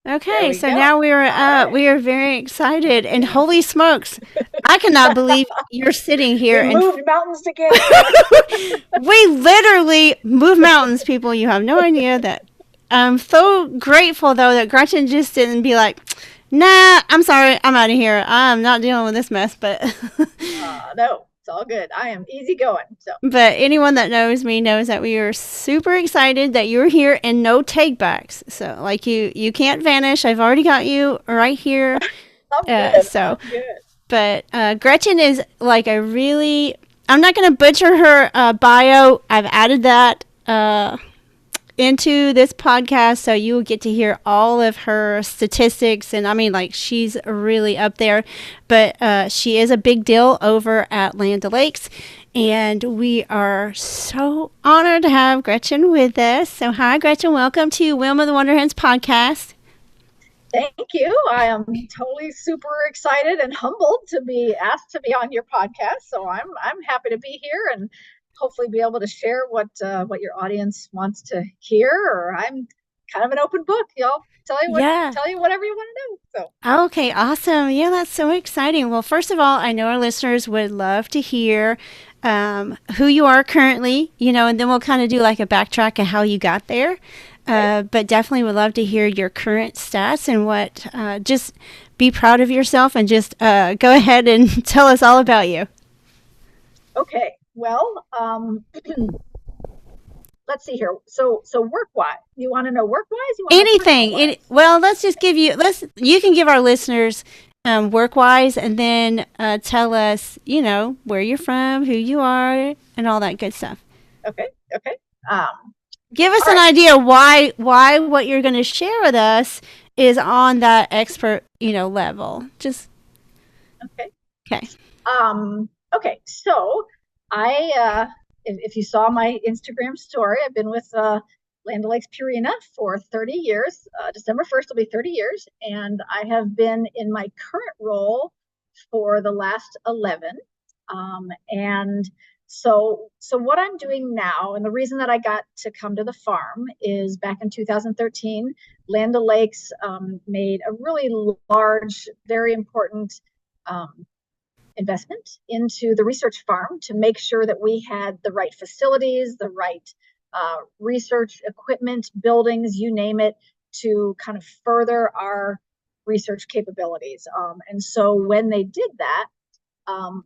There Okay, we so go. now All right. we are very excited, and holy smokes, I cannot believe you're sitting here We and moved mountains together. we literally move mountains, people. You have no idea that. I'm so grateful though that Gretchen just didn't be like, "Nah, I'm sorry, I'm out of here. I'm not dealing with this mess." But No, it's all good. I am easy going. So but anyone that knows me knows that we are super excited that you're here and no takebacks. So like you can't vanish. I've already got you right here. I'm good. So I'm good. but Gretchen is like a really. I'm not going to butcher her bio. I've added that into this podcast, so you will get to hear all of her statistics. And I mean, like, she's really up there. But she is a big deal over at Land O'Lakes. And we are so honored to have Gretchen with us. So, hi, Gretchen. Welcome to Wilma The Wonder Hen's podcast. Thank you. I am totally super excited and humbled to be asked to be on your podcast. So I'm happy to be here and hopefully be able to share what your audience wants to hear. Or I'm kind of an open book. Y'all Yeah. tell you whatever you want to know. So Okay, awesome. Yeah, that's so exciting. Well, first of all, I know our listeners would love to hear who you are currently, and then we'll kind of do like a backtrack of how you got there. okay. But definitely would love to hear your current stats and what, just be proud of yourself and just go ahead and tell us all about you. Okay. Well, let's see here. So work wise, you want to know work wise? You want to know personal Anything. wise? Well, let's just give you, you can give our listeners work wise and then tell us, where you're from, who you are, and all that good stuff. Okay. Okay. Um, Give us all an right. idea why what you're going to share with us is on that expert level. Just Okay. okay. Okay, so I, if you saw my Instagram story, I've been with Land O'Lakes Purina for 30 years. December 1st will be 30 years, and I have been in my current role for the last 11. And so what I'm doing now, and the reason that I got to come to the farm is back in 2013, Land O'Lakes made a really large, very important um, investment into the research farm to make sure that we had the right facilities, the right research equipment, buildings, you name it, to kind of further our research capabilities. And so when they did that, um,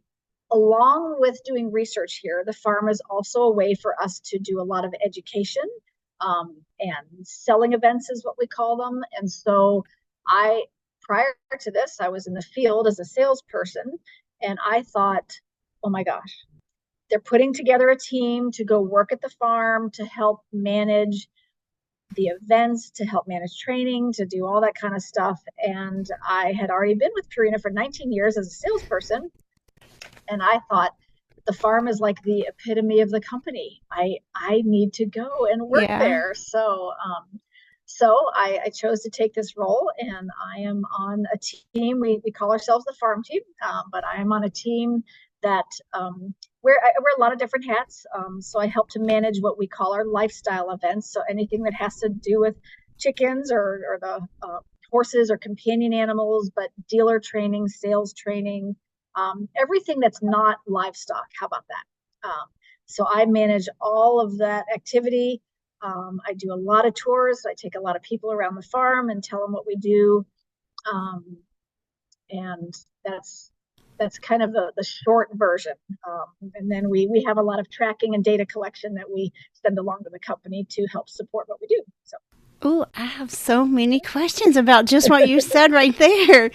along with doing research here, the farm is also a way for us to do a lot of education and selling events, is what we call them. And so I, prior to this, I was in the field as a salesperson, and I thought, oh my gosh, they're putting together a team to go work at the farm to help manage the events, to help manage training, to do all that kind of stuff. And I had already been with Purina for 19 years as a salesperson. And I thought, the farm is like the epitome of the company. I need to go and work Yeah. there. So I chose to take this role, and I am on a team. We call ourselves the farm team, but I am on a team that I wear a lot of different hats. So I help to manage what we call our lifestyle events. So anything that has to do with chickens or the horses or companion animals, but dealer training, sales training, everything that's not livestock. How about that? So I manage all of that activity. I do a lot of tours. I take a lot of people around the farm and tell them what we do. Um, and that's kind of the short version. And then we have a lot of tracking and data collection that we send along to the company to help support what we do. So Ooh, I have so many questions about just what you said right there.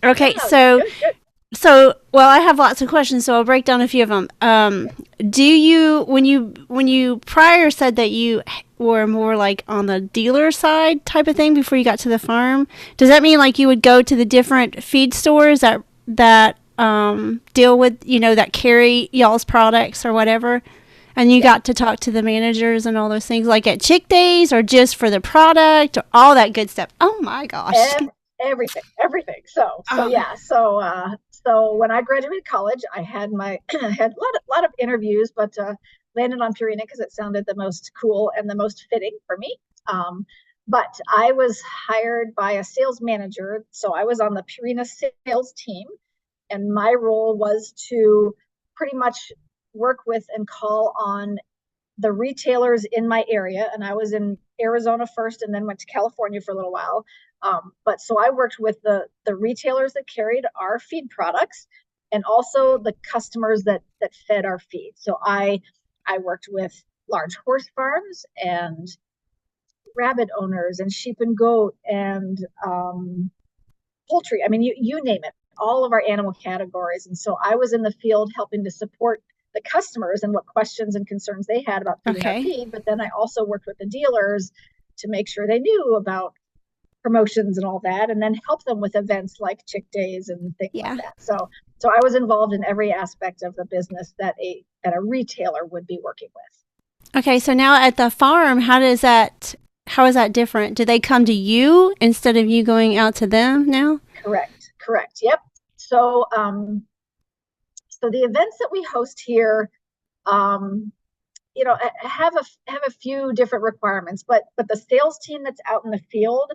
Okay, yeah, so good, good. well, I have lots of questions, so I'll break down a few of them. Do you when you prior said that you were more like on the dealer side type of thing before you got to the farm? Does that mean like you would go to the different feed stores that deal with that carry y'all's products or whatever, and you Yeah. got to talk to the managers and all those things like at Chick Days or just for the product or all that good stuff? Oh my gosh! Everything. So Oh, yeah. So when I graduated college, I had my had a lot of interviews, but landed on Purina because it sounded the most cool and the most fitting for me. Um, But I was hired by a sales manager. So I was on the Purina sales team, and my role was to pretty much work with and call on the retailers in my area. And I was in Arizona first and then went to California for a little while. But so I worked with the retailers that carried our feed products and also the customers that fed our feed. So I worked with large horse farms and rabbit owners and sheep and goat and poultry. I mean, you name it, all of our animal categories. And so I was in the field helping to support the customers and what questions and concerns they had about feeding our feed. But then I also worked with the dealers to make sure they knew about promotions and all that, and then help them with events like chick days and things like that. So I was involved in every aspect of the business that a retailer would be working with. Okay, so now at the farm, how is that different? Do they come to you instead of you going out to them now? Correct. Yep. So so the events that we host here, you know, have a few different requirements, but the sales team that's out in the field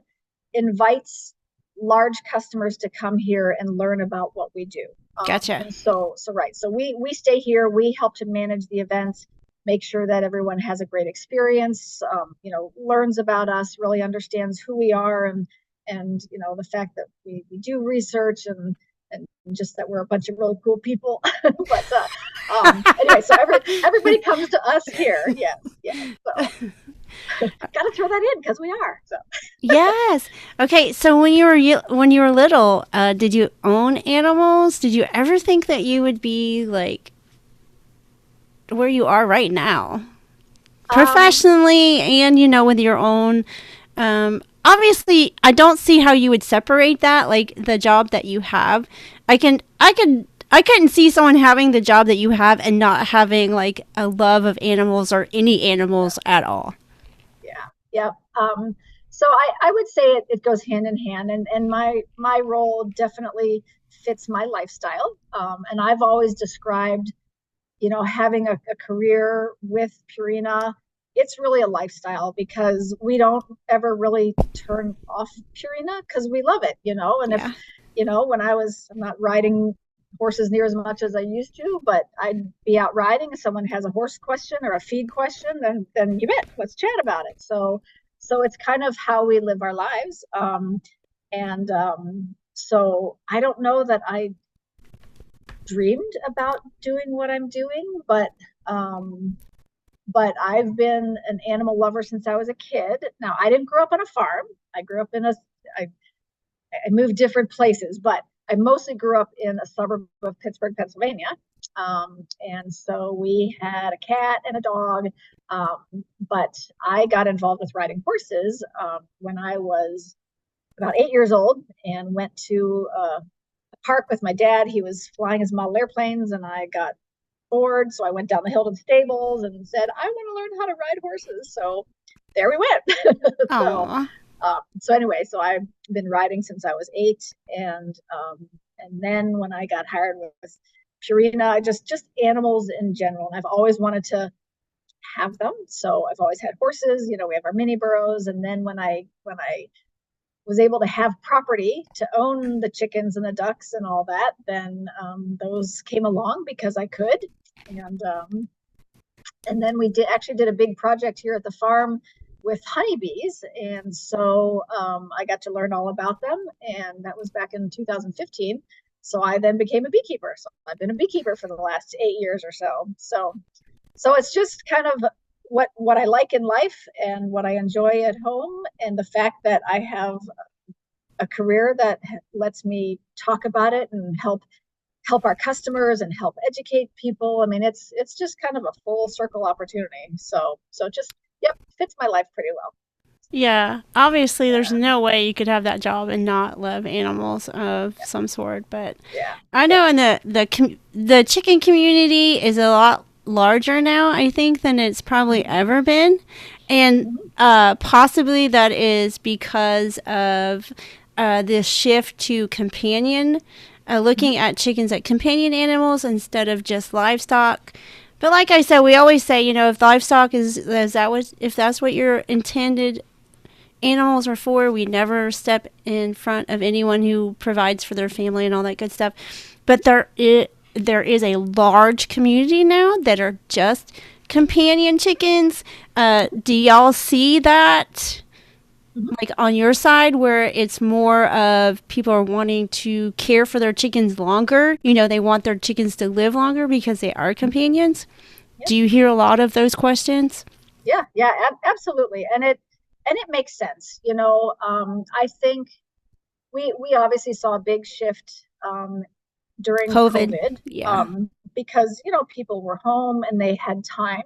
invites large customers to come here and learn about what we do. Gotcha. And so right. So we stay here. We help to manage the events, make sure that everyone has a great experience, you know, learns about us, really understands who we are, and you know, the fact that we do research and just that we're a bunch of really cool people. But anyway, so everybody comes to us here. Yes. So got to throw that in because we are. So. Yes. Okay. So when you were little, did you own animals? Did you ever think that you would be like where you are right now, professionally, and you know, with your own? Obviously, I don't see how you would separate that, like the job that you have. I couldn't see someone having the job that you have and not having like a love of animals or any animals at all. Yeah. So I would say it goes hand in hand, and my role definitely fits my lifestyle. And I've always described, you know, having a career with Purina, it's really a lifestyle because we don't ever really turn off Purina because we love it, you know. And if, you know, when I'm not riding horses near as much as I used to, but I'd be out riding. If someone has a horse question or a feed question, then you bet, let's chat about it. So it's kind of how we live our lives. So I don't know that I dreamed about doing what I'm doing, but I've been an animal lover since I was a kid. Now, I didn't grow up on a farm. I grew up I moved different places, but I mostly grew up in a suburb of Pittsburgh, Pennsylvania. And so we had a cat and a dog. But I got involved with riding horses when I was about 8 years old and went to a park with my dad. He was flying his model airplanes and I got bored. So I went down the hill to the stables and said, I want to learn how to ride horses. So there we went. So anyway, so I've been riding since I was 8. And then when I got hired with Purina, just animals in general. And I've always wanted to have them. So I've always had horses, you know, we have our mini burros. And then when I was able to have property to own the chickens and the ducks and all that, then those came along because I could. And then we did a big project here at the farm with honeybees. And so I got to learn all about them. And that was back in 2015. So I then became a beekeeper. So I've been a beekeeper for the last 8 years or so. So it's just kind of what I like in life and what I enjoy at home. And the fact that I have a career that lets me talk about it and help our customers and help educate people. I mean, it's just kind of a full circle opportunity. So just, fits my life pretty well. Yeah, obviously there's no way you could have that job and not love animals of some sort, but I know in the chicken community is a lot larger now, I think, than it's probably ever been. And possibly that is because of this shift to companion, looking at chickens as companion animals instead of just livestock. But like I said, we always say, you know, if livestock if that's what your intended animals are for. We never step in front of anyone who provides for their family and all that good stuff. But there is a large community now that are just companion chickens. Do y'all see that? Like on your side, where it's more of people are wanting to care for their chickens longer. They want their chickens to live longer because they are companions. Yeah. Do you hear a lot of those questions? Yeah, absolutely. And it makes sense. I think we obviously saw a big shift during COVID, Yeah. because people were home and they had time.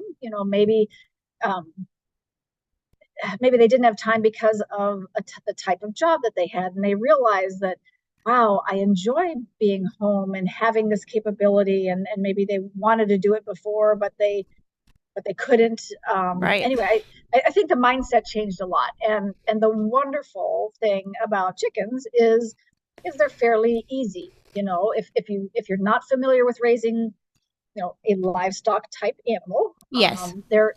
Maybe they didn't have time because of the type of job that they had, and they realized that, wow, I enjoy being home and having this capability, and maybe they wanted to do it before, but they couldn't. Right. Anyway, I think the mindset changed a lot, and the wonderful thing about chickens is they're fairly easy. If you're not familiar with raising a livestock type animal, Yes. they're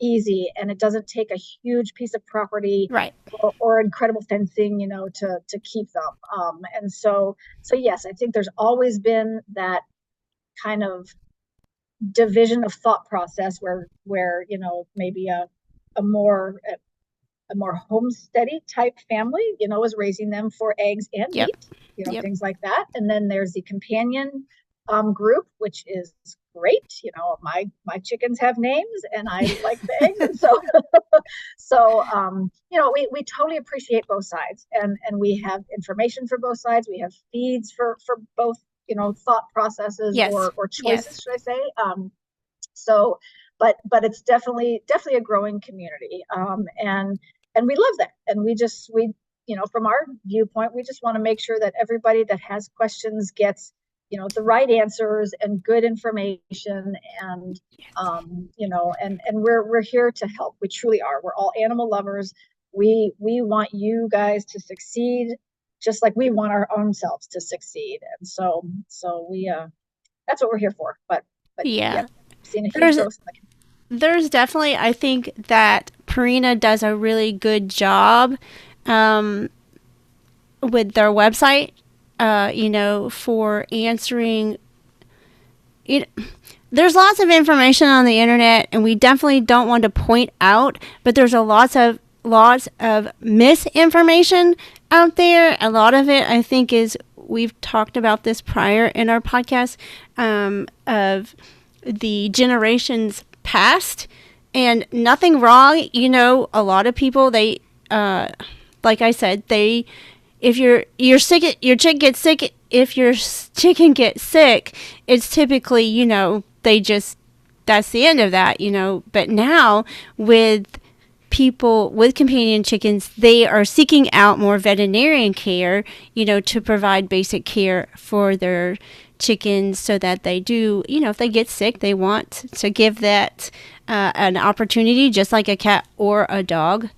easy, and it doesn't take a huge piece of property, Right. or incredible fencing, to keep them. And so yes, I think there's always been that kind of division of thought process where maybe a more homesteady type family is raising them for eggs and meat, things like that. And then there's the companion group, which is great. My chickens have names, and I like the eggs, and we totally appreciate both sides, and we have information for both sides. We have feeds for both thought processes, or choices, should I say. But it's definitely a growing community, and we love that, and we from our viewpoint, we just want to make sure that everybody that has questions gets the right answers and good information, and and we're here to help. We truly are. We're all animal lovers. We want you guys to succeed, just like we want our own selves to succeed. And so we that's what we're here for. But yeah, seeing a huge growth. There's definitely, I think that Purina does a really good job with their website, for answering. There's lots of information on the internet, and we definitely don't want to point out, but there's lots of misinformation out there. A lot of it, I think, is, we've talked about this prior in our podcast, of the generations past, and nothing wrong. A lot of people, they, like I said, if you're sick, your chicken gets sick. If your chicken gets sick, it's typically, that's the end of that, But now, with people with companion chickens, they are seeking out more veterinarian care, to provide basic care for their chickens, so that they do, if they get sick, they want to give that an opportunity, just like a cat or a dog.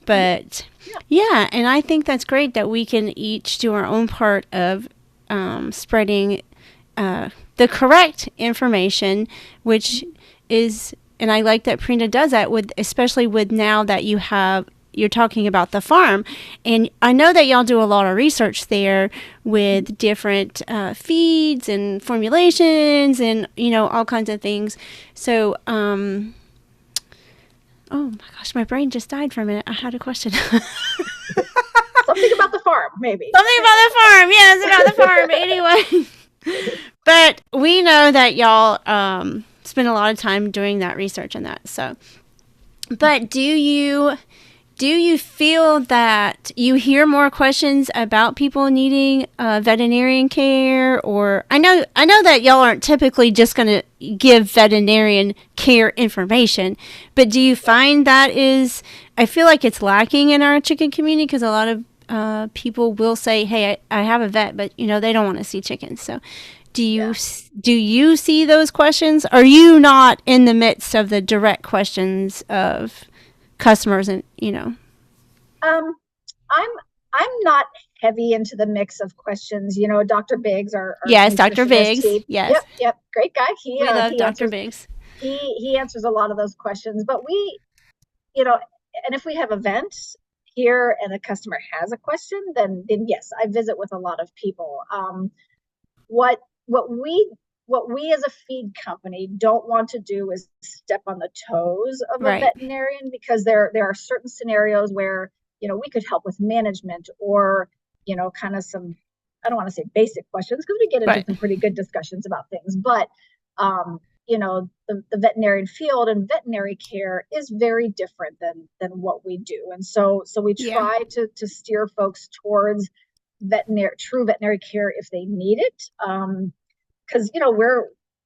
But yeah, and I think that's great that we can each do our own part of spreading the correct information, which is, and I like that Purina does that, especially with now that you're talking about the farm. And I know that y'all do a lot of research there with different feeds and formulations and, all kinds of things. So, oh my gosh, my brain just died for a minute. I had a question. Something about the farm, maybe. Something about the farm. Yes, about the farm. Anyway. But we know that y'all spend a lot of time doing that research and that. So, but do you feel that you hear more questions about people needing veterinarian care? Or I know that y'all aren't typically just going to give veterinarian care information, but do you find that is, I feel like it's lacking in our chicken community, because a lot of people will say, hey, I have a vet, but they don't want to see chickens. So do you see those questions? Are you not in the midst of the direct questions of customers? And I'm not heavy into the mix of questions. Dr. Biggs, our yes, Dr. Biggs, yes, yep, great guy. We love Dr. Biggs. He answers a lot of those questions, but we, and if we have events, here and the customer has a question, then yes, I visit with a lot of people. What what we what we as a feed company don't want to do is step on the toes of a Right. veterinarian, because there are certain scenarios where, we could help with management, or, kind of some, I don't want to say basic questions, because we get into Right. some pretty good discussions about things, but the veterinarian field and veterinary care is very different than what we do. And so we Yeah. try to steer folks towards true veterinary care if they need it. Because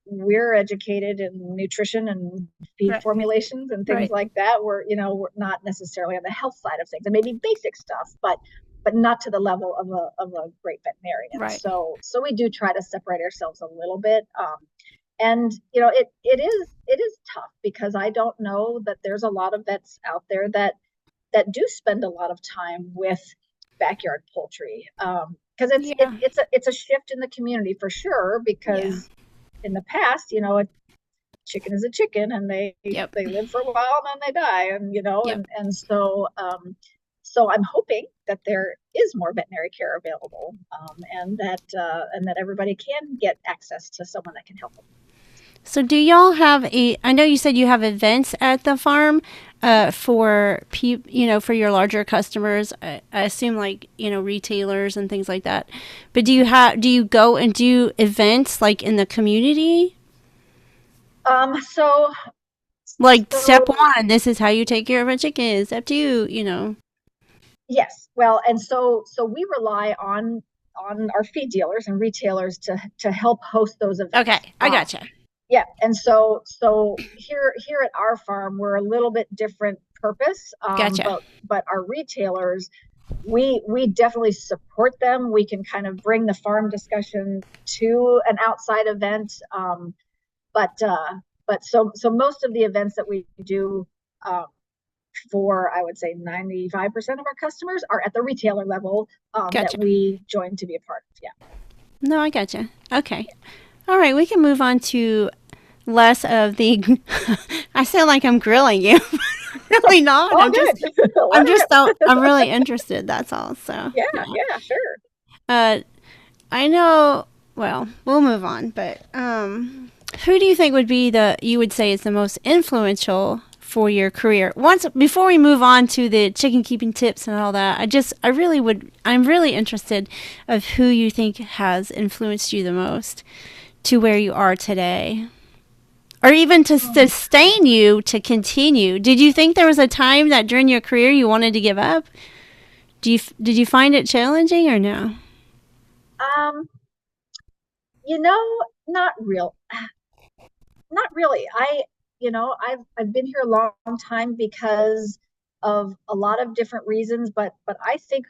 we're educated in nutrition and feed Right. formulations and things Right. like that. We're not necessarily on the health side of things, and maybe basic stuff, but not to the level of a great veterinarian. Right. So we do try to separate ourselves a little bit. And it is tough, because I don't know that there's a lot of vets out there that do spend a lot of time with backyard poultry, because Yeah. it's a shift in the community for sure, Yeah. because in the past, a chicken is a chicken, and they Yep. live for a while and then they die, and Yep. so I'm hoping that there is more veterinary care available, and that everybody can get access to someone that can help them. So do y'all have I know you said you have events at the farm for for your larger customers. I assume like, retailers and things like that. But do you go and do events like in the community? So Like step so one, this is how you take care of a chicken. Step two. Yes, well, and so we rely on our feed dealers and retailers to help host those Okay, events. I gotcha. Yeah, and so here at our farm, we're a little bit different purpose, Gotcha. but our retailers, we definitely support them. We can kind of bring the farm discussion to an outside event, but most of the events that we do, um, for, I would say, 95% of our customers are at the retailer level, that Gotcha. we join to be a part of. Yeah. No, I gotcha. Okay. All right, we can move on to less of the. I sound like I'm grilling you. Really not. Oh, good. I'm Let her just rip. so I'm really interested. That's all. So Yeah, yeah. yeah, sure. Uh, I know. Well, we'll move on. But who do you think would be you would say is the most influential for your career? Once before we move on to the chicken keeping tips and all that, I'm really interested of who you think has influenced you the most to where you are today. Or even to sustain you to continue. Did you think there was a time that during your career you wanted to give up? Did you find it challenging or no? Um, not real, not really. I've been here a long time because of a lot of different reasons, but I think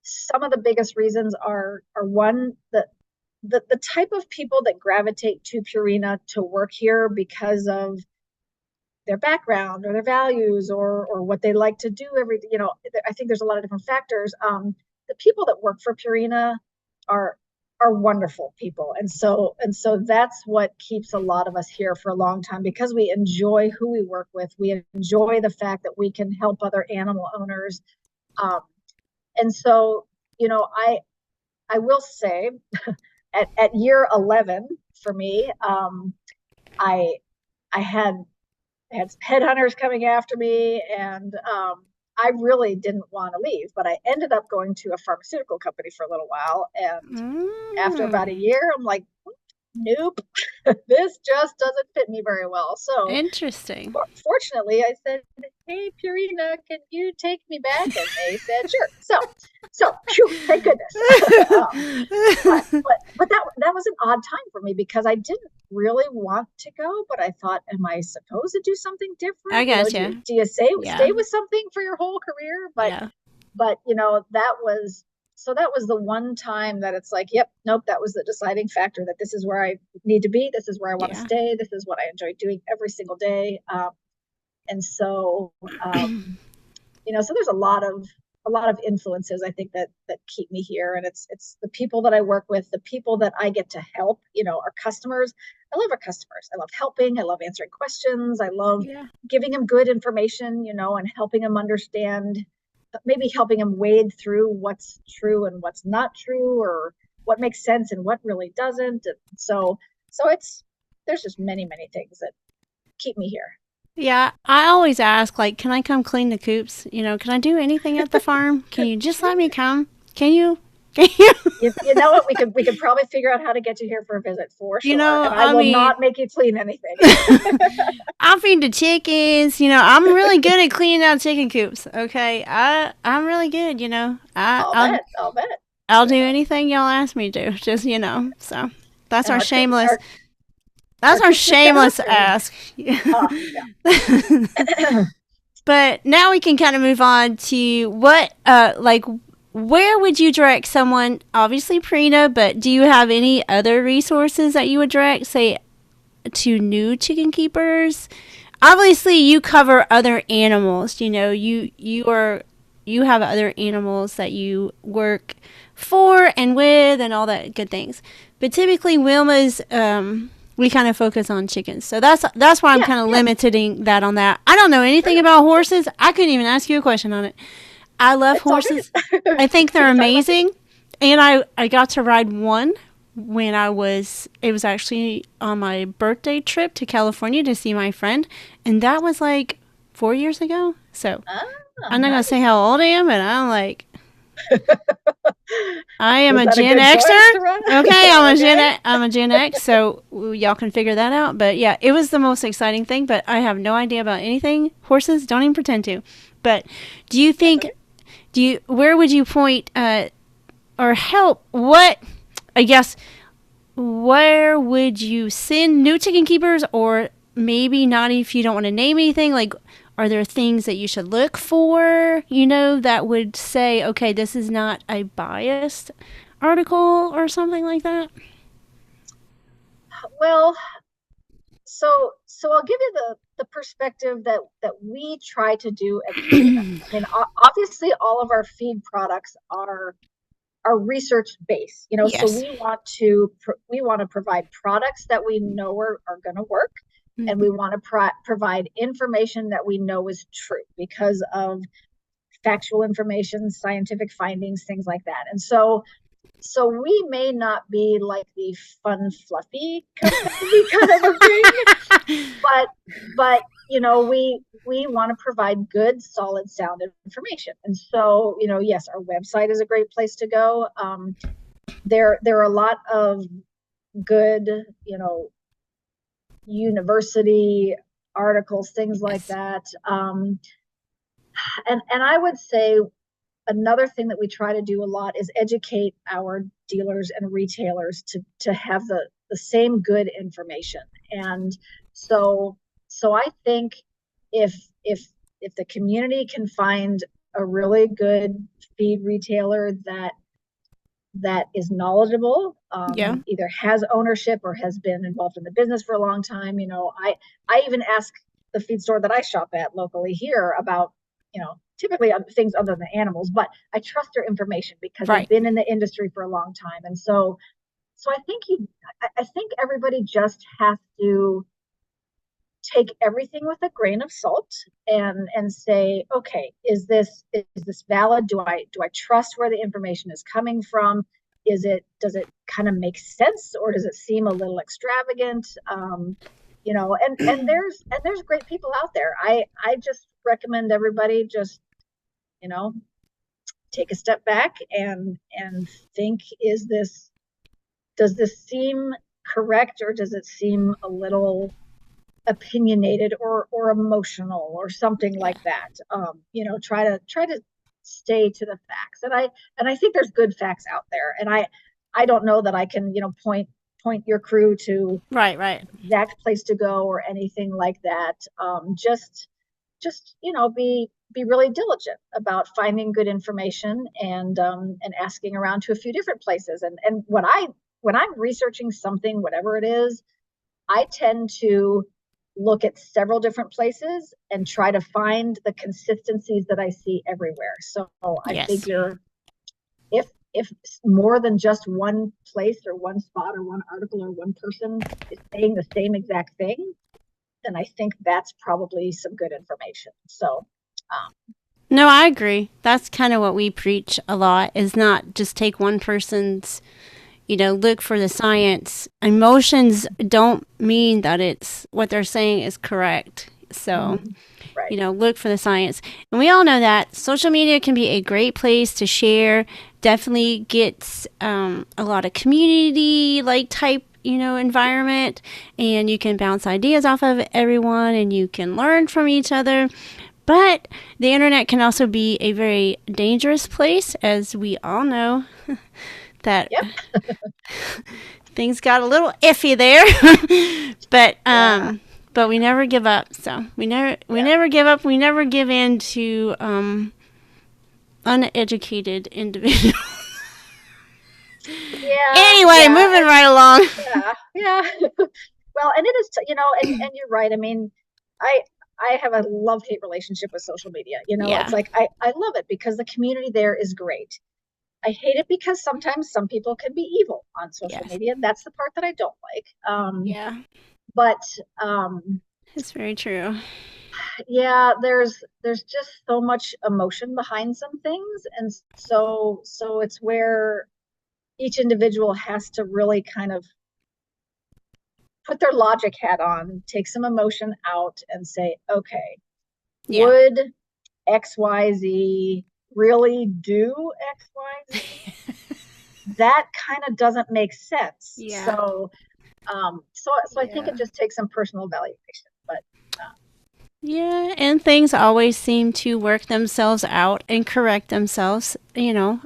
some of the biggest reasons are one, the type of people that gravitate to Purina to work here because of their background or their values, or what they like to do I think there's a lot of different factors. The people that work for Purina are are wonderful people, and so that's what keeps a lot of us here for a long time, because we enjoy who we work with. We enjoy the fact that we can help other animal owners. Um, and so I will say, at year 11 for me, I I had headhunters coming after me, and I really didn't want to leave, but I ended up going to a pharmaceutical company for a little while, and after about a Mm, year, I'm like, nope, this just doesn't fit me very well. So interesting. fortunately, I said, "Hey, Purina, can you take me back?" And they said, "Sure." So, phew, thank goodness. um, but that was an odd time for me, because I didn't really want to go, but I thought, am I supposed to do something I different? Do Do you stay Yeah. with something for your whole career? But Yeah. but that was the one time that it's like, yep, nope, that was the deciding factor, that this is where I need to be. This is where I want to Yeah. stay. This is what I enjoy doing every single day. And so, so there's a lot of influences, I think, that keep me here, and it's the people that I work with, the people that I get to help, our customers. I love our customers. I love helping. I love answering questions. I love Yeah. giving them good information, and helping them understand, maybe helping them wade through what's true and what's not true, or what makes sense and what really doesn't. And so it's there's just many things that keep me here. Yeah, I always ask, like, can I come clean the coops? You know, can I do anything at the farm? Can you just let me come? Can you? Can you? You know what? We could probably figure out how to get you here for a visit for You sure, know, and I I will mean, not make you clean anything. I feed the chickens. You know, I'm really good at cleaning out chicken coops. Okay, I'm really good. You know, I'll bet. I'll bet. I'll You do know, anything y'all ask me to. Just you know, so that's and our our coops shameless. our That's our our coops are set up, shameless and ask. yeah. But now we can kind of move on to like, where would you direct someone? Obviously, Prina, but do you have any other resources that you would direct, say, to new chicken keepers? Obviously, you cover other animals. You know, you have other animals that you work for and with and all that good things. But typically, Wilma's we kind of focus on chickens. So that's why I'm Yeah, kind of yeah, limiting that on that. I don't know anything sure. about horses. I couldn't even ask you a question on it. I love It's all horses. good. I think We they're can talk about chicken. amazing. And I got to ride one when it was actually on my birthday trip to California to see my friend. And that was like 4 years ago. So Ah, I'm not going to say nice. how old I am, but I'm like, I am Was a that a Gen good choice to Xer. run? Okay, Okay. I'm a Gen X, so y'all can figure that out. But yeah, it was the most exciting thing. But I have no idea about anything horses. Don't even pretend to. But do you That's think? okay. Do you? Where would you point? Or help? What? I guess. Where would you send new chicken keepers, or maybe not if you don't want to name anything? Like, are there things that you should look for? You know, that would say, okay, this is not a biased article or something like that. Well, so I'll give you the perspective that we try to do at Purina. I mean, obviously, all of our feed products are research based. You know, so Yes. we want to provide products that we know are going to work, and Mm-hmm. we want to provide information that we know is true because of factual information, scientific findings, things like that. And so we may not be like the fun fluffy company kind of a thing, but we want to provide good solid sound information. And so yes, our website is a great place to go. There are a lot of good university articles, things like Yes. that. And I would say another thing that we try to do a lot is educate our dealers and retailers to have the same good information. And so I think if if if the community can find a really good feed retailer that is knowledgeable, Yeah. either has ownership or has been involved in the business for a long time. I even ask the feed store that I shop at locally here about typically on things other than animals, but I trust their information because they've Right. been in the industry for a long time. And so I think everybody just has to take everything with a grain of salt and say, okay, is this valid? Do I trust where the information is coming from? Does it kind of make sense, or does it seem a little extravagant? And there's great people out there. I just recommend everybody just you know take a step back and think, does this seem correct, or does it seem a little opinionated or emotional or something Yeah. like that? Try to stay to the facts. And I think there's good facts out there, and I don't know that I can point your crew to Right. Right. exact place to go or anything like that. Just be really diligent about finding good information, and asking around to a few different places. And when I'm researching something, whatever it is, I tend to look at several different places and try to find the consistencies that I see everywhere. So I Yes. figure if more than just one place or one spot or one article or one person is saying the same exact thing, then I think that's probably some good information. So, um, No, I agree. That's kind of what we preach a lot, is not just take one person's, look for the science. Emotions don't mean that it's what they're saying is correct. So, Mhm. Right. look for the science. And we all know that social media can be a great place to share, definitely gets a lot of community like type, environment, and you can bounce ideas off of everyone and you can learn from each other. But the internet can also be a very dangerous place, as we all know that Yep. things got a little iffy there. but Yeah. but we never give up. So we Yeah. never give up. We never give in to uneducated individuals. Yeah. Anyway, Yeah. moving right along. Yeah. Yeah. Well, and it is, and you're right. I mean, I I have a love-hate relationship with social media. It's Yeah. like I love it because the community there is great. I hate it because sometimes some people can be evil on social Yes. media. That's the part that I don't like. Yeah. But um, It's very true. yeah, there's just so much emotion behind some things, and so it's where each individual has to really kind of put their logic hat on, take some emotion out, and say, okay, Yeah. would XYZ really do XYZ? That kind of doesn't make sense. Yeah. So I think Yeah. it just takes some personal evaluation. But Yeah, and things always seem to work themselves out and correct themselves, yep,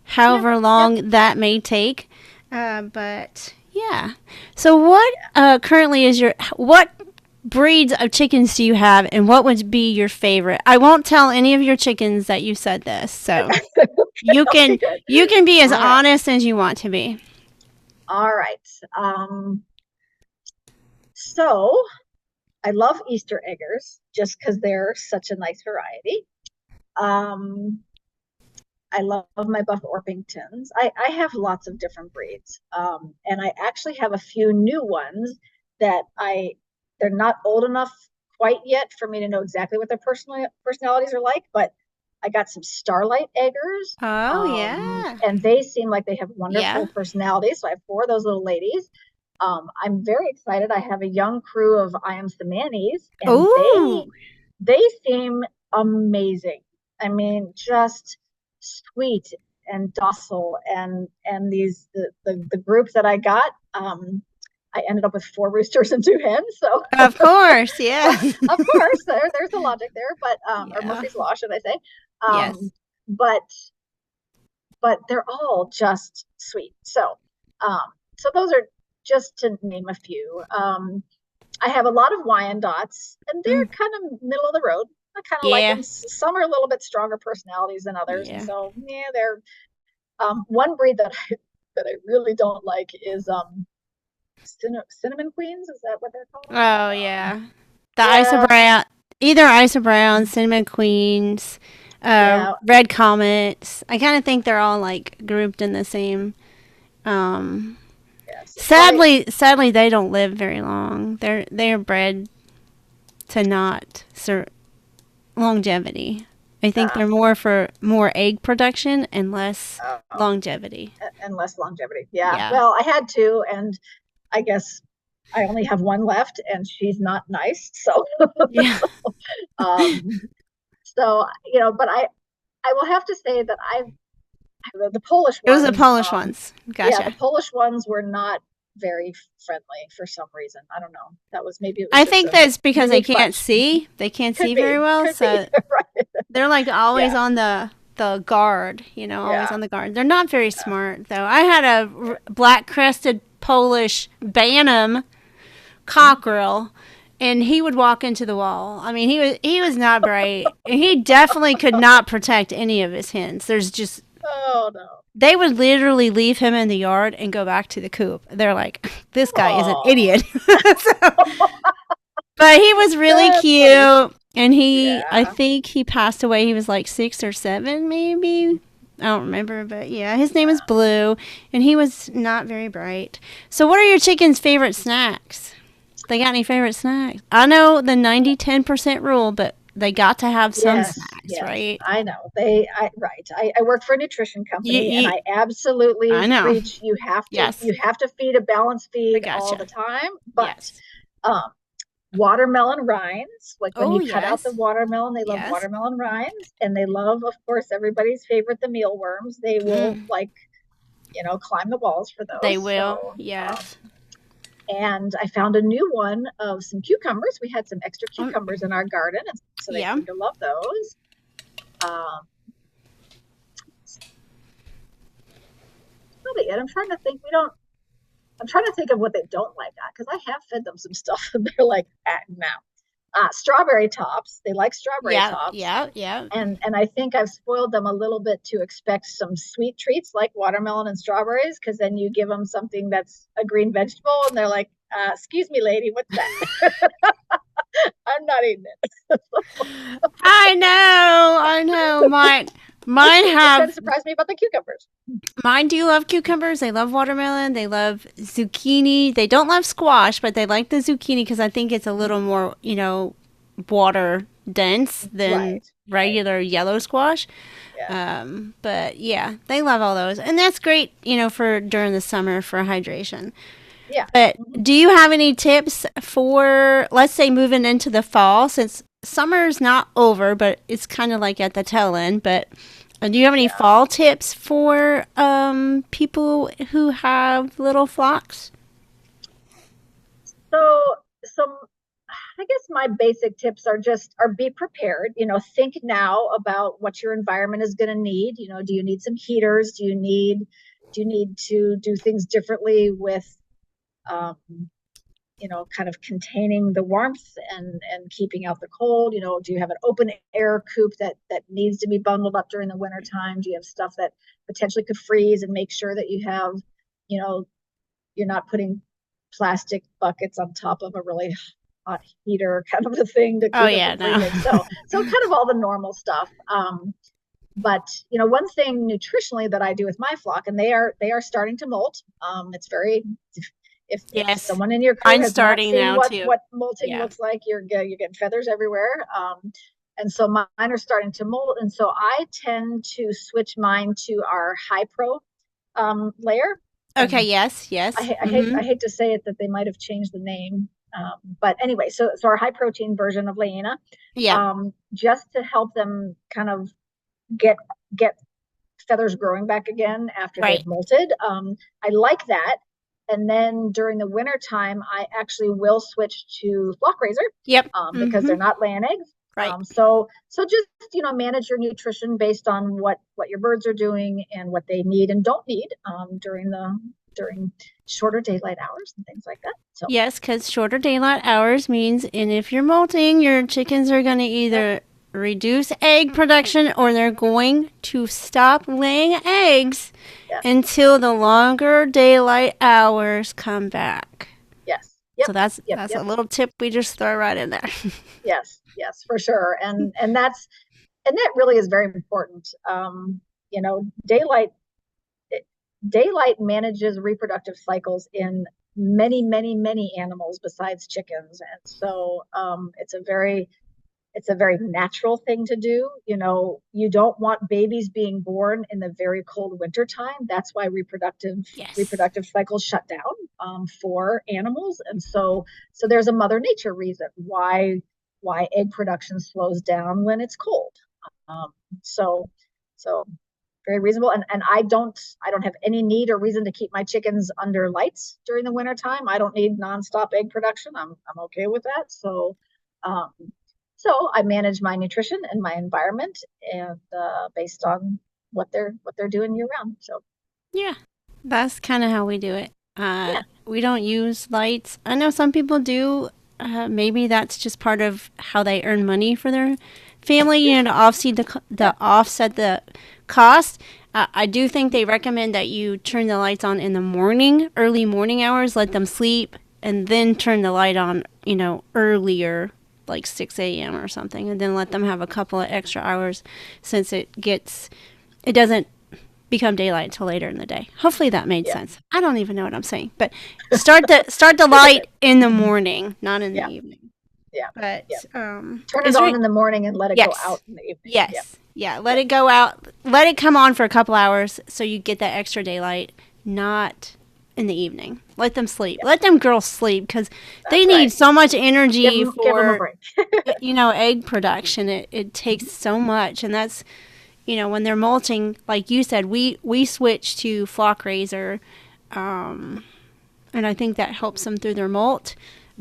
however yep. long that may take. But yeah. So what currently is what breeds of chickens do you have, and what would be your favorite? I won't tell any of your chickens that you said this, so you Okay, can good. you can be as All right. honest as you want to be. All right. So I love Easter eggers just because they're such a nice variety. Um, I love my Buff Orpingtons. I have lots of different breeds. And I actually have a few new ones that they're not old enough quite yet for me to know exactly what their personalities are like, but I got some Starlight Eggers. Oh yeah. And they seem like they have Yeah. wonderful personalities. So I have four of those little ladies. I'm very excited. I have a young crew of I am Samanis, and Ooh. they seem amazing. I mean, just sweet and docile, and the group that I got, I ended up with four roosters and two hens. So Of course, yeah. of course there's a logic there, but or Yeah. Murphy's Law, should I say. Yes. Um, but but they're all just sweet. Um, so those are just to name a few. I have a lot of Wyandottes, and they're Mm. kind of middle of the road. I kind of like Yeah. them. Some are a little bit stronger personalities than others, and Yeah. so yeah, they're one breed that I really don't like is cinnamon queens. Is that what they're called? Oh yeah. The Isa Yeah, Brown, either Isa Brown, Cinnamon Queens, yeah, Red Comets. I kind of think they're all like grouped in the same. Um, yes. Well, sadly, they don't live very long. They're bred to not longevity. I think they're more for more egg production and less uh, longevity. and less longevity. Yeah. Yeah. Well, I had two, and I guess I only have one left, and she's not nice. So, Yeah. um, but I will have to say that the Polish It was the ones, Polish ones. yeah, the Gotcha. Polish ones were not very friendly for some reason. I don't know. Maybe it was I just think a that's because they unique can't bunch. see. They can't Could see very be, well, could be, so right? they're like always Yeah, on the guard, always yeah. on the guard. They're not very smart though. I had a black crested Polish Bantam cockerel, and he would walk into the wall. I mean, he was not bright, and he definitely could not protect any of his hens. There's just Oh no. they would literally leave him in the yard and go back to the coop. They're like, this guy is an Oh, idiot. But he was really that's funny. cute, and I Yeah. think he passed away. He was like 6 or 7, maybe. I don't remember, but yeah, his name is Blue, and he was not very bright. So, what are your chicken's favorite snacks? They got any favorite snacks? I know the 90-10% rule, but they got to have some Yes, snacks, yes, right? I know. Right. I work for a nutrition You, company, and you, I I absolutely know. preach Yes, you have to feed a balanced I feed all the gotcha. time. But Yes. um, watermelon rinds, like when Oh, you cut out the yes. watermelon, they love Yes. watermelon rinds, and they love, of course, everybody's favorite, the mealworms. They will Mm, like, climb the walls for they those. will. So, Yes. and I found a new one of some cucumbers. We had some extra Um, cucumbers in our garden, and so they yeah. seem to love those. Um, Probably it. I'm trying to think of what they don't like because I have fed them some stuff and they're like, no. Strawberry tops. They like strawberry Yeah. tops. Yeah. Yeah. And I think I've spoiled them a little bit to expect some sweet treats like watermelon and strawberries, because then you give them something that's a green vegetable and they're like, excuse me, lady, what's that? I'm not eating it. I know. I know. Mine Which kind of have. surprised me about the cucumbers. Mine do love cucumbers. They love watermelon. They love zucchini. They don't love squash, but they like the zucchini because I think it's a little more, water dense than Right. regular yellow squash. Yeah. But yeah, they love all those, and that's great, for during the summer for hydration. Yeah. But Mhm. do you have any tips for, let's say, moving into the fall, since summer's not over, but it's kind of like at the tail end? But do you have any Yeah. fall tips for people who have little flocks? So, so I guess my basic tips are be prepared. Think now about what your environment is going to need. Do you need some heaters? Do you need to do things differently with um, kind of containing the warmth and keeping out the cold? Do you have an open air coop that needs to be bundled up during the winter time? Do you have stuff that potentially could freeze, and make sure that you have, you know, you're not putting plastic buckets on top of a really hot heater kind of a thing to Oh keep it yeah, from no. freezing. So kind of all the normal stuff. But one thing nutritionally that I do with my flock, and they are starting to molt. It's very if Yes, someone in your crew mine's has not starting seen now what too. what molting Yeah. looks like, you're getting feathers everywhere. And so mine are starting to molt, and so I tend to switch mine to our high pro layer. Okay. And Yes. Yes. I hate to say it that they might have changed the name, but anyway, so our high protein version of Leina, Yeah. just to help them kind of get get feathers growing back again after they've Right. molted. I like that. And then during the winter time, I actually will switch to flock raiser, Yep. because they're not laying eggs. Right. So just manage your nutrition based on what your birds are doing and what they need and don't need, during shorter daylight hours and things like that. So Yes, because shorter daylight hours means, and if you're molting, your chickens are going to yep, either reduce egg production or they're going to stop laying eggs yes, until the longer daylight hours come back. yes, So yep, that's a yep, little tip we just throw right in there. yes, for sure. And that really is very important. You know, daylight manages reproductive cycles in many animals besides chickens, and so it's a very natural thing to do. You don't want babies being born in the very cold winter time. That's why reproductive Yes. reproductive cycles shut down, for animals. And so there's a mother nature reason why egg production slows down when it's cold. Um, so so very reasonable. And I don't have any need or reason to keep my chickens under lights during the winter time. I don't need nonstop egg production. I'm okay with that. Um, so I manage my nutrition and my environment, and based on what they're doing year round. So Yeah. That's kind of how we do it. yeah, We don't use lights. I know some people do. Maybe that's just part of how they earn money for their family, yeah, to offset yeah, the offset the cost. I do think they recommend that you turn the lights on in the morning, early morning hours, let them sleep, and then turn the light on, earlier, like 6 a.m. or something, and then let them have a couple of extra hours since it doesn't become daylight until later in the day. Hopefully that made yeah, sense. I don't even know what I'm saying, but start the I get light it. in the Mhm. morning, not in the Yeah, evening. Yeah. Yeah. But Turn it is on there? in the morning and let it go Yes. out in the evening. Yeah. Yes. Yeah. Let it go out. Let it come on for a couple hours so you get that extra daylight. Not in the evening. Let them sleep. Yeah. Let them girls sleep because they That's need right. so much energy Give them a for break. egg production. It takes so much, and that's when they're molting. Like you said, we switch to flock raiser, and I think that helps them through their molt.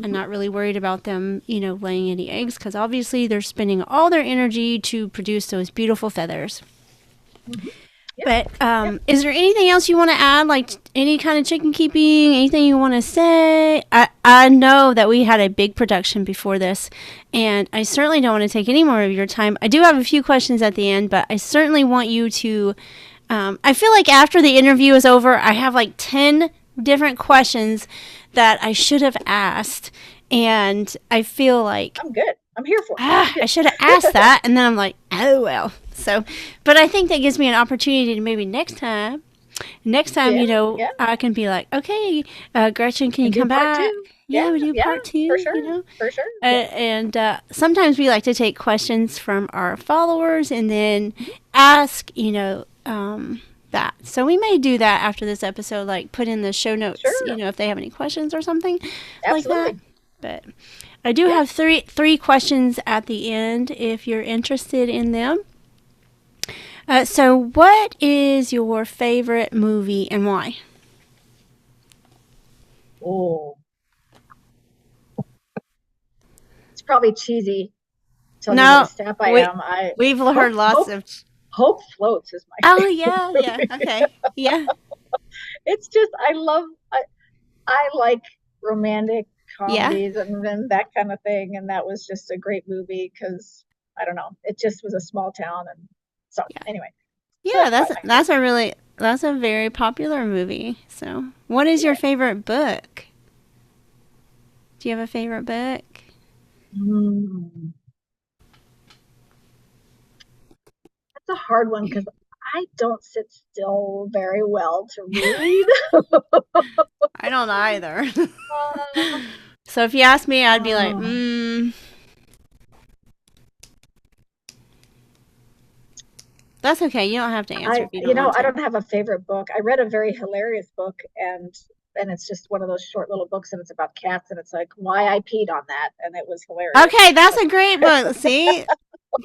I'm not really worried about them, laying any eggs because obviously they're spending all their energy to produce those beautiful feathers. Mm-hmm. But is there anything else you want to add, like any kind of chicken keeping, anything you want to say? I know that we had a big production before this, and I certainly don't want to take any more of your time. I do have a few questions at the end, but I certainly want you to I feel like after the interview is over, I have like 10 different questions that I should have asked, and I feel like I'm good. I'm here for it. I should have asked that, and then I'm like, oh well. So, but I think that gives me an opportunity to maybe next time, Yeah. I can be like, okay, Gretchen, can you And do come part back? two. Yeah, we do Yeah, part two, for sure. For sure. Yes. And sometimes we like to take questions from our followers and then ask, that. So we may do that after this episode, like put in the show notes, Sure. if they have any questions or something like that. Absolutely. But I do have three questions at the end if you're interested in them. So what is your favorite movie and why? Oh, it's probably cheesy. Tell you what a No, sap I we am. I we've heard lots of. Hope Floats is my Oh favorite yeah, movie. okay, yeah, It's just I like romantic yeah, comedies and then that kind of thing, and that was just a great movie because I don't know, it just was a small town, and so yeah, anyway, so yeah. that's probably my favorite. That's a very popular movie. So, what is your Yeah. favorite book? Do you have a favorite book? Mm, that's a hard one because I don't sit still very well to read. I don't either. uh, So if you ask me, I'd be like, oh, that's okay. You don't have to answer I if you don't want I to. don't have a favorite book. I read a very hilarious book, and it's just one of those short little books, and it's about cats, and it's like why I peed on that, and it was hilarious. Okay, that's a great book. See,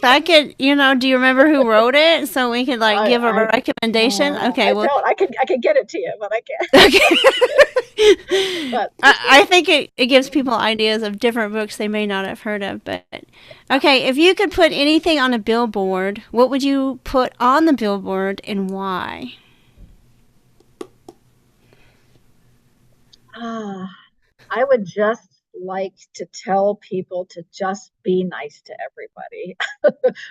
that could, do you remember who wrote it? So we could like give a I recommendation. Okay, I well, don't. I could get it to you, but I can't. okay. But I think it gives people ideas of different books they may not have heard of. But okay, if you could put anything on a billboard, what would you put on the billboard and why? I would just like to tell people to just be nice to everybody.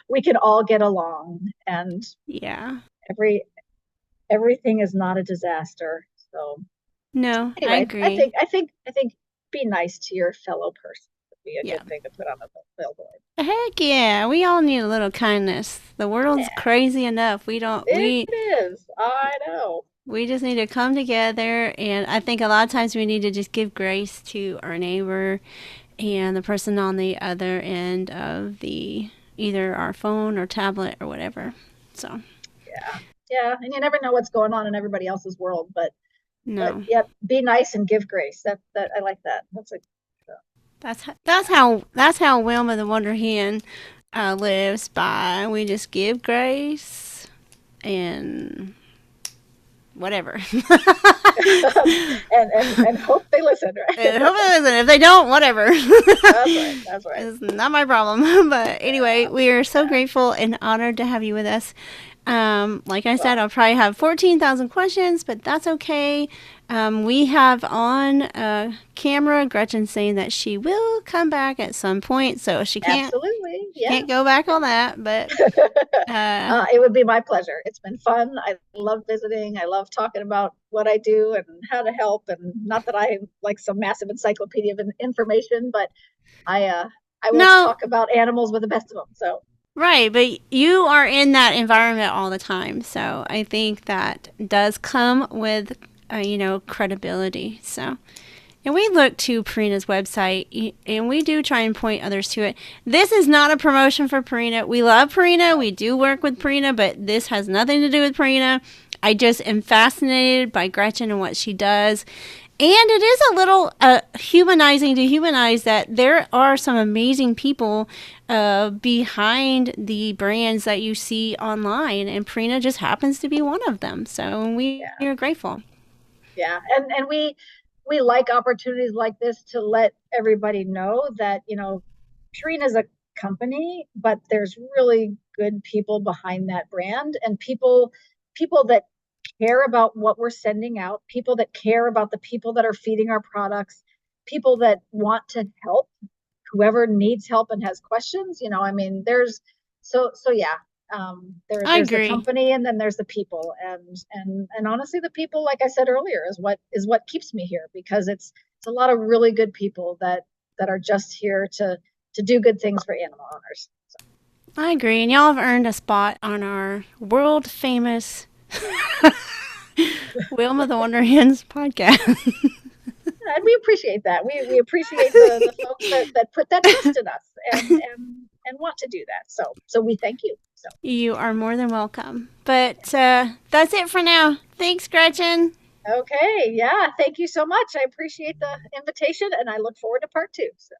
We can all get along, and Yeah. every everything is not a disaster. So No, I anyway, agree. I think be nice to your fellow person would be a Yeah. good thing to put on a billboard. Heck yeah, we all need a little kindness. The world's Yeah, crazy enough. We don't it is. I know. we just need to come together, and I think a lot of times we need to just give grace to our neighbor and the person on the other end of the either our phone or tablet or whatever. So, Yeah, yeah, and you never know what's going on in everybody else's world, but no. yep, be nice and give grace. That I like that. That's a That's how Wilma the Wonder Hen lives by. We just give grace and whatever. and hope they listen, right? And hopefully, listen. If they don't, whatever. That's right. That's right. It's not my problem. But anyway, Yeah, we are so yeah. grateful and honored to have you with us. Like I said, Well, I'll probably have 14,000 questions, but that's okay. We have on camera Gretchen saying that she will come back at some point, so absolutely. she Yeah. can't go back on that. But uh, It would be my pleasure. It's been fun. I love visiting. I love talking about what I do and how to help. And not that I'm like some massive encyclopedia of information, but I will no, talk about animals with the best of them. So right, but you are in that environment all the time, so I think that does come with credibility. So And we look to Purina's website, and we do try and point others to it. This is not a promotion for Purina. We love Purina. We do work with Purina, but this has nothing to do with Purina. I just am fascinated by Gretchen and what she does. And it is a little humanizing to humanize that there are some amazing people behind the brands that you see online, and Purina just happens to be one of them. So we are grateful. Yeah, and we like opportunities like this to let everybody know that, Purina is a company, but there's really good people behind that brand, and people that care about what we're sending out, people that care about the people that are feeding our products, people that want to help whoever needs help and has questions. I mean, yeah. I There's the agree. company, and then there's the people, and honestly, the people, like I said earlier, is what keeps me here, because it's a lot of really good people that are just here to do good things for animal owners. So, I agree. And y'all have earned a spot on our world famous Wilma the Wonder Hens podcast. and we appreciate that. We appreciate the folks that put that trust in us and want to do that. So we thank you. So You are more than welcome. But that's it for now. Thanks, Gretchen. okay, yeah, thank you so much. I appreciate the invitation, and I look forward to part two. So.